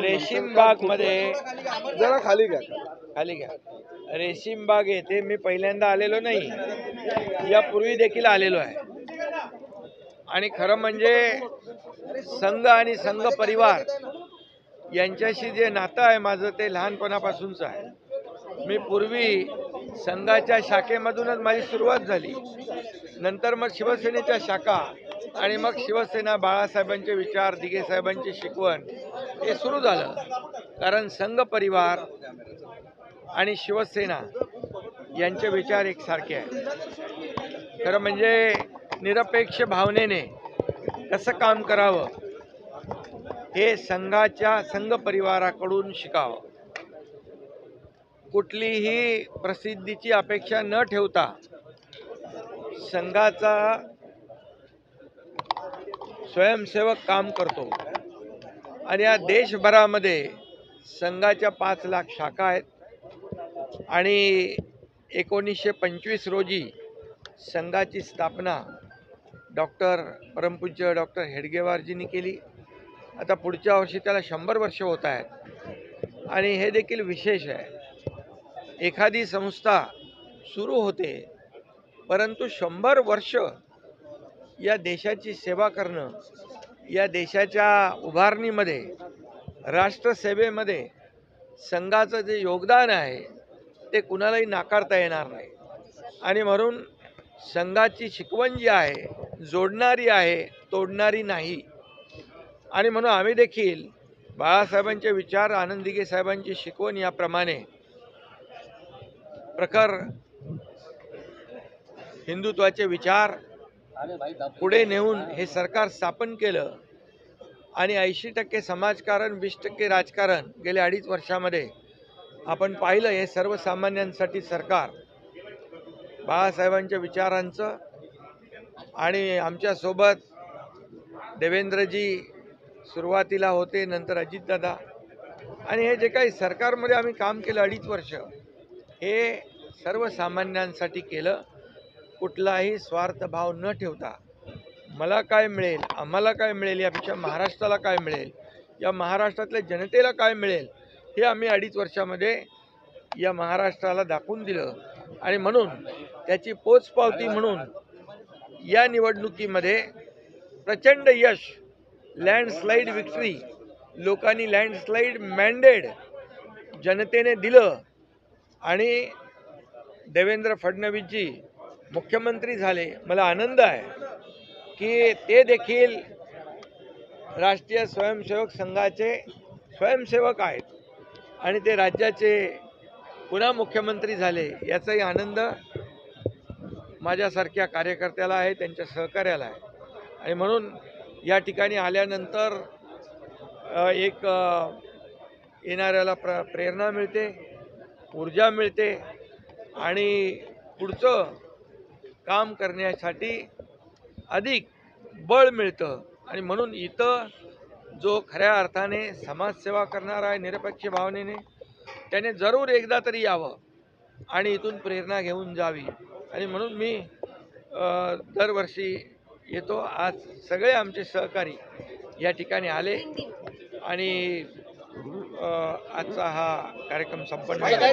रेशीम बाग मध्ये जरा खाली घ्या. रेशीम बाग येथे मी पहिल्यांदा आलेलो नाही, यापूर्वी देखील आलेलो आहे. आणि खरं म्हणजे संघ आणि संघ परिवार यांच्याशी जे नातं आहे माझं ते लहानपणापासूनच आहे. मी पूर्वी संघाच्या शाखेमधूनच माझी सुरुवात झाली, नंतर मग शिवसेनेच्या शाखा आणि मग शिवसेना, बाळासाहेबांचे विचार, दिघे साहेबांची शिकवण हे सुरू झालं. कारण संघ परिवार आणि शिवसेना यांचे विचार एकसारखे आहेत. खरं म्हणजे निरपेक्ष भावनेने कसं काम करावं हे संघ परिवाराकडून शिकावं. कुठलीही प्रसिद्धीची अपेक्षा न ठेवता संघाचा स्वयंसेवक काम करतो. आणि या देशभरामध्ये संघाच्या 5 लाख शाखा आहेत. आणि 1925 रोजी संघाची स्थापना परमपूज्य डॉक्टर हेडगेवारजींनी केली. आता पुढच्या वर्षी त्याला 100 वर्ष होत आहेत. आणि हे देखील विशेष आहे, एखादी संस्था सुरू होते परंतु 100 वर्ष या देशाची सेवा करणं, या देशाच्या उभारणीमध्ये, राष्ट्रसेवेमध्ये संघाचं जे योगदान आहे ते कुणालाही नाकारता येणार नाही. आणि म्हणून संघाची शिकवण जी आहे जोडणारी आहे, तोडणारी नाही. आणि म्हणून आम्ही देखील बाळासाहेबांचे विचार, आनंद दिघे साहेबांची शिकवण याप्रमाणे प्रखर हिंदुत्वाचे विचार पुढे नेऊन हे सरकार स्थापन केलं. आणि 80% समाजकारण, 20% राजकारण गेल्या 2.5 वर्षामध्ये आपण पाहिलं. हे सर्वसामान्यांसाठी सरकार बाळासाहेबांच्या विचारांचं, आणि आमच्यासोबत देवेंद्रजी सुरुवातीला होते, नंतर अजितदादा, आणि हे जे काही सरकारमध्ये आम्ही काम केलं 2.5 वर्ष, हे सर्वसामान्यांसाठी केलं. कुठलाही स्वार्थभाव न ठेवता मला काय मिळेल, आम्हाला काय मिळेल, यापेक्षा महाराष्ट्राला काय मिळेल, या महाराष्ट्रातल्या जनतेला काय मिळेल, हे आम्ही 2.5 वर्षामध्ये या महाराष्ट्राला दाखवून दिलं. आणि म्हणून त्याची पोचपावती म्हणून या निवडणुकीमध्ये प्रचंड यश, लँडस्लाईड विक्ट्री, लोकांनी लँडस्लाईड मॅन्डेट जनतेने दिलं. आणि देवेंद्र फडणवीसजी मुख्यमंत्री झाले. मला आनंद आहे की ते देखील राष्ट्रीय स्वयंसेवक संघाचे स्वयंसेवक आहेत आणि ते राज्याचे पुन्हा मुख्यमंत्री झाले. याचाही आनंद माझ्यासारख्या कार्यकर्त्याला आहे, त्यांच्या सहकार्याला आहे. आणि म्हणून या ठिकाणी आल्यानंतर एक येणाऱ्याला प्रेरणा मिळते, ऊर्जा मिळते आणि पुढचं काम करण्यासाठी अधिक बळ मिळतं. आणि म्हणून इथं जो खऱ्या अर्थाने समाजसेवा करणारा आहे निरपेक्ष भावनेने, त्याने जरूर एकदा तरी यावं आणि इथून प्रेरणा घेऊन जावी. आणि म्हणून मी दरवर्षी येतो. आज सगळे आमचे सहकारी या ठिकाणी आले आणि आजचा हा कार्यक्रम संपन्न झाला.